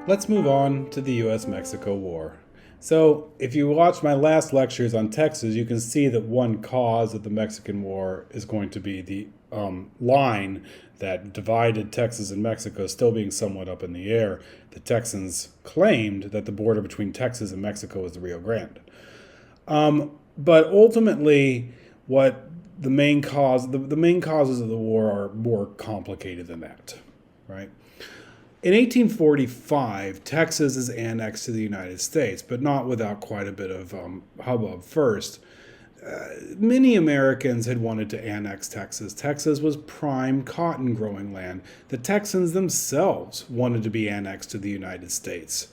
Let's move on to the U.S. Mexico War. So, if you watched my last lectures on Texas, you can see that one cause of the Mexican War is going to be the line that divided Texas and Mexico still being somewhat up in the air. The Texans claimed that the border between Texas and Mexico was the Rio Grande. But ultimately, what the main causes of the war are more complicated than that, right? In 1845, Texas is annexed to the United States, but not without quite a bit of hubbub first. Many Americans had wanted to annex Texas. Texas was prime cotton growing land. The Texans themselves wanted to be annexed to the United States.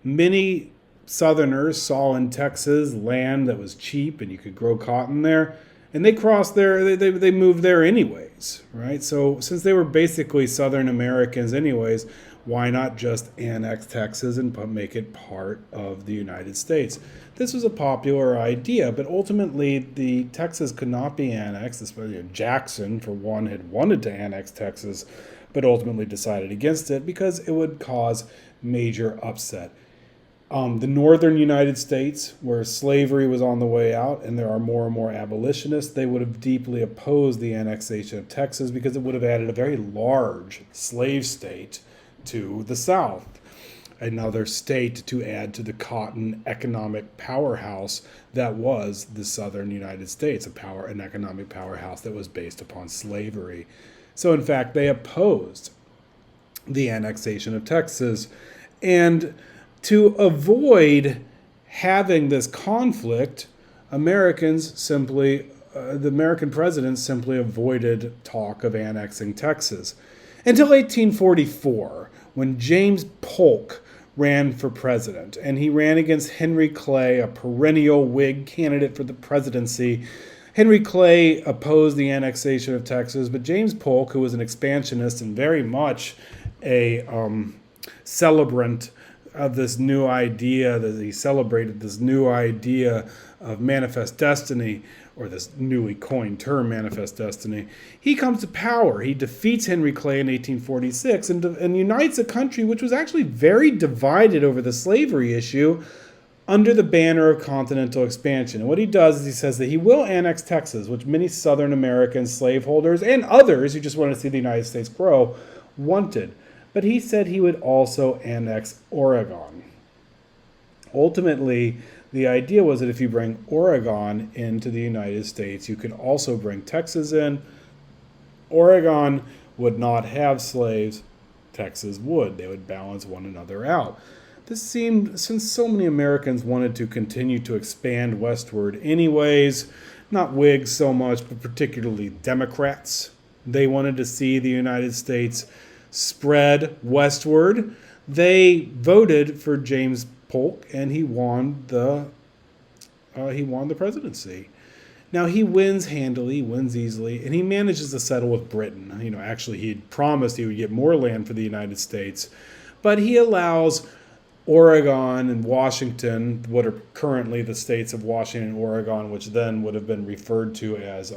Many Southerners saw in Texas land that was cheap and you could grow cotton there, and they crossed there, they moved there anyways, right? So since they were basically Southern Americans anyways, why not just annex Texas and make it part of the United States? This was a popular idea, but ultimately the Texas could not be annexed, especially Jackson, for one, had wanted to annex Texas, but ultimately decided against it because it would cause major upset. The northern United States, where slavery was on the way out and there are more and more abolitionists, they would have deeply opposed the annexation of Texas because it would have added a very large slave state to the South, another state to add to the cotton economic powerhouse that was the southern United States, an economic powerhouse that was based upon slavery. So in fact, they opposed the annexation of Texas. And to avoid having this conflict, the American presidents simply avoided talk of annexing Texas. Until 1844, when James Polk ran for president, and he ran against Henry Clay, a perennial Whig candidate for the presidency. Henry Clay opposed the annexation of Texas, but James Polk, who was an expansionist and very much a celebrant of this new idea, that he celebrated this new idea of manifest destiny, or this newly coined term, manifest destiny. He comes to power. He defeats Henry Clay in 1846 and unites a country which was actually very divided over the slavery issue under the banner of continental expansion. And what he does is he says that he will annex Texas, which many Southern American slaveholders and others who just wanted to see the United States grow wanted. But he said he would also annex Oregon. Ultimately, the idea was that if you bring Oregon into the United States, you could also bring Texas in. Oregon would not have slaves. Texas would. They would balance one another out. This seemed, since so many Americans wanted to continue to expand westward anyways, not Whigs so much, but particularly Democrats, they wanted to see the United States spread westward. They voted for James Polk, and he won the presidency. Now he wins handily, he wins easily, and he manages to settle with Britain. Actually, he had promised he would get more land for the United States, but he allows Oregon and Washington, what are currently the states of Washington and Oregon, which then would have been referred to as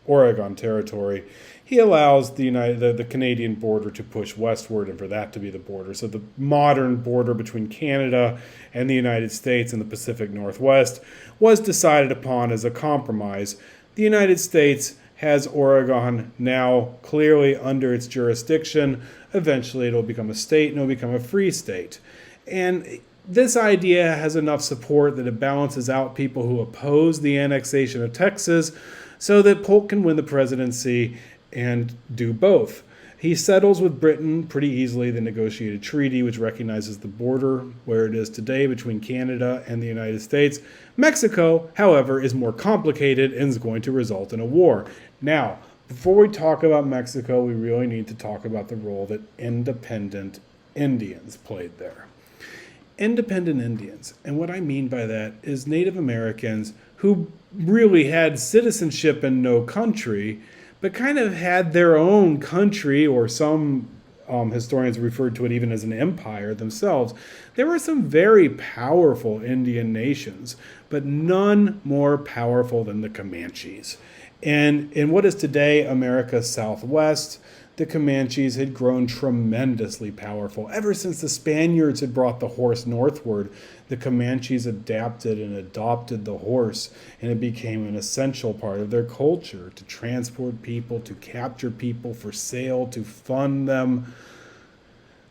Oregon Territory. He allows the Canadian border to push westward and for that to be the border. So the modern border between Canada and the United States in the Pacific Northwest was decided upon as a compromise. The United States has Oregon now clearly under its jurisdiction. Eventually it'll become a state and it'll become a free state. And this idea has enough support that it balances out people who oppose the annexation of Texas so that Polk can win the presidency and do both. He settles with Britain pretty easily the negotiated treaty, which recognizes the border where it is today between Canada and the United States. Mexico, however, is more complicated and is going to result in a war. Now, before we talk about Mexico, we really need to talk about the role that independent Indians played there. Independent Indians, and what I mean by that is Native Americans who really had citizenship in no country, but kind of had their own country, or some historians referred to it even as an empire themselves. There were some very powerful Indian nations, but none more powerful than the Comanches. And in what is today America's Southwest, the Comanches had grown tremendously powerful. Ever since the Spaniards had brought the horse northward, the Comanches adapted and adopted the horse, and it became an essential part of their culture to transport people, to capture people for sale, to fund them.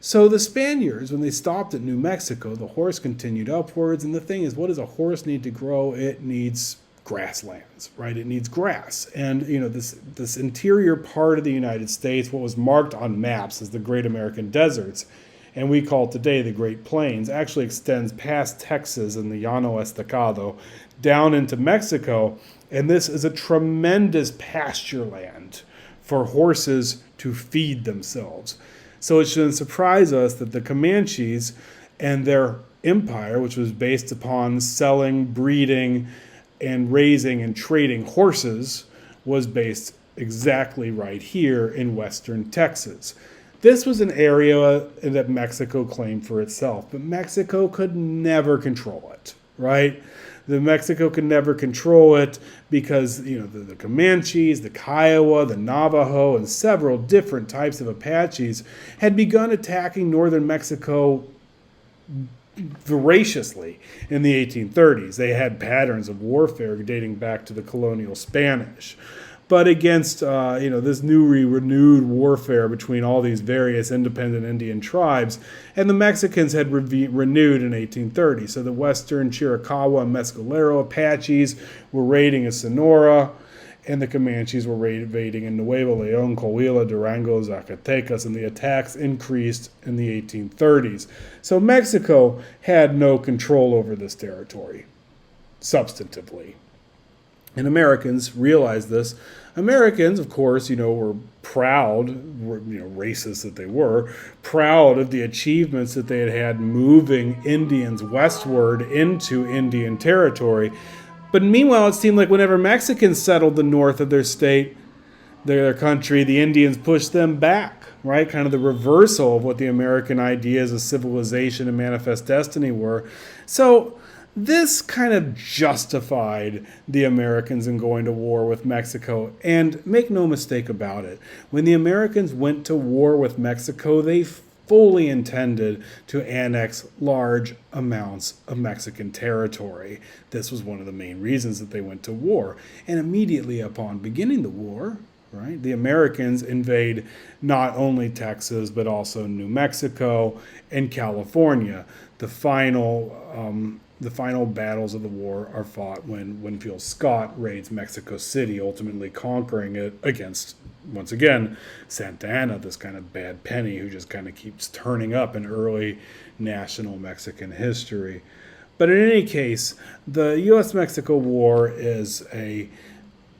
So the Spaniards, when they stopped at New Mexico, the horse continued upwards. And the thing is, what does a horse need to grow? It needs grasslands, right? It needs grass. And, this interior part of the United States, what was marked on maps as the Great American Deserts, and we call today the Great Plains, actually extends past Texas and the Llano Estacado down into Mexico. And this is a tremendous pasture land for horses to feed themselves. So it shouldn't surprise us that the Comanches and their empire, which was based upon selling, breeding, and raising and trading horses, was based exactly right here in western Texas. This was an area that Mexico claimed for itself, but Mexico could never control it, right? Mexico could never control it because, the Comanches, the Kiowa, the Navajo, and several different types of Apaches had begun attacking northern Mexico voraciously in the 1830s. They had patterns of warfare dating back to the colonial Spanish. But against this newly renewed warfare between all these various independent Indian tribes, and the Mexicans had renewed in 1830. So the western Chiricahua and Mescalero Apaches were raiding in Sonora, and the Comanches were raiding in Nuevo León, Coahuila, Durango, Zacatecas, and the attacks increased in the 1830s. So Mexico had no control over this territory, substantively. And Americans realized this. Americans, of course, were proud, racist that they were, proud of the achievements that they had had moving Indians westward into Indian territory. But meanwhile, it seemed like whenever Mexicans settled the north of their state, their country, the Indians pushed them back, right? Kind of the reversal of what the American ideas of civilization and manifest destiny were. So this kind of justified the Americans in going to war with Mexico. And make no mistake about it, when the Americans went to war with Mexico, they fully intended to annex large amounts of Mexican territory. This was one of the main reasons that they went to war. And immediately upon beginning the war, right, the Americans invade not only Texas, but also New Mexico and California. The final battles of the war are fought when Winfield Scott raids Mexico City, ultimately conquering it against, once again, Santa Anna, this kind of bad penny who just kind of keeps turning up in early national Mexican history. But in any case, the U.S. Mexico War is a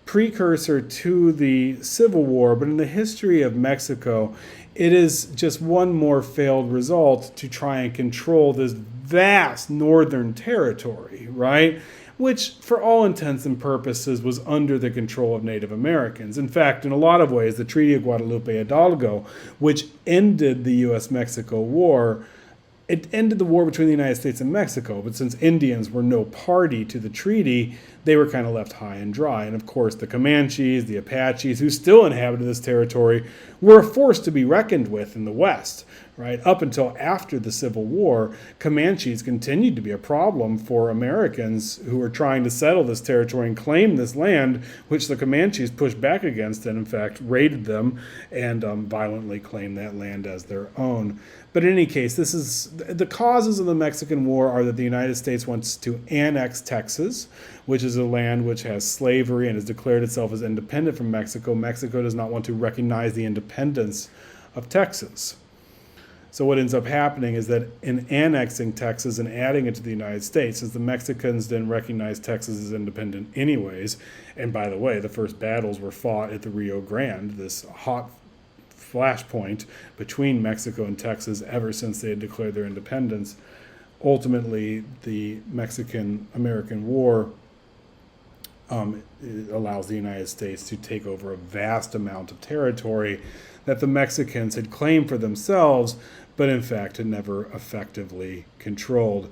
precursor to the Civil War, but in the history of Mexico, it is just one more failed result to try and control this vast northern territory, right? Which, for all intents and purposes, was under the control of Native Americans. In fact, in a lot of ways, the Treaty of Guadalupe Hidalgo, which ended the U.S. Mexico War, it ended the war between the United States and Mexico, but since Indians were no party to the treaty, they were kind of left high and dry. And of course, the Comanches, the Apaches, who still inhabited this territory, were a force to be reckoned with in the West. Right? Up until after the Civil War, Comanches continued to be a problem for Americans who were trying to settle this territory and claim this land, which the Comanches pushed back against and, in fact, raided them and violently claimed that land as their own. But in any case, this is the causes of the Mexican War are that the United States wants to annex Texas, which is a land which has slavery and has declared itself as independent from Mexico. Mexico does not want to recognize the independence of Texas. So what ends up happening is that in annexing Texas and adding it to the United States, since the Mexicans didn't recognize Texas as independent anyways, and by the way, the first battles were fought at the Rio Grande, this hot flashpoint between Mexico and Texas ever since they had declared their independence. Ultimately, the Mexican-American War allows the United States to take over a vast amount of territory that the Mexicans had claimed for themselves, but in fact had never effectively controlled.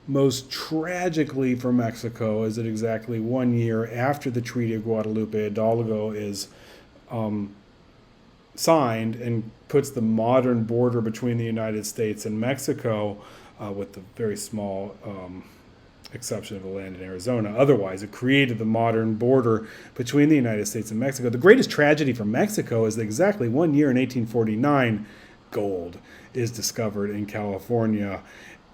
Most tragically for Mexico is that exactly 1 year after the Treaty of Guadalupe Hidalgo is signed and puts the modern border between the United States and Mexico, with the very small exception of the land in Arizona. Otherwise, it created the modern border between the United States and Mexico. The greatest tragedy for Mexico is that exactly 1 year in 1849, gold is discovered in California.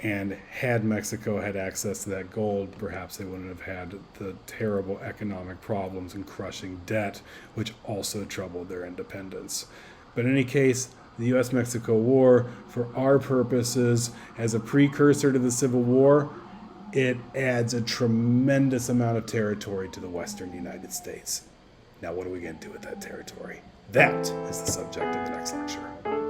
And had Mexico had access to that gold, perhaps they wouldn't have had the terrible economic problems and crushing debt, which also troubled their independence. But in any case, the U.S. Mexico War, for our purposes, as a precursor to the Civil War, it adds a tremendous amount of territory to the western United States. Now, what are we going to do with that territory? That is the subject of the next lecture.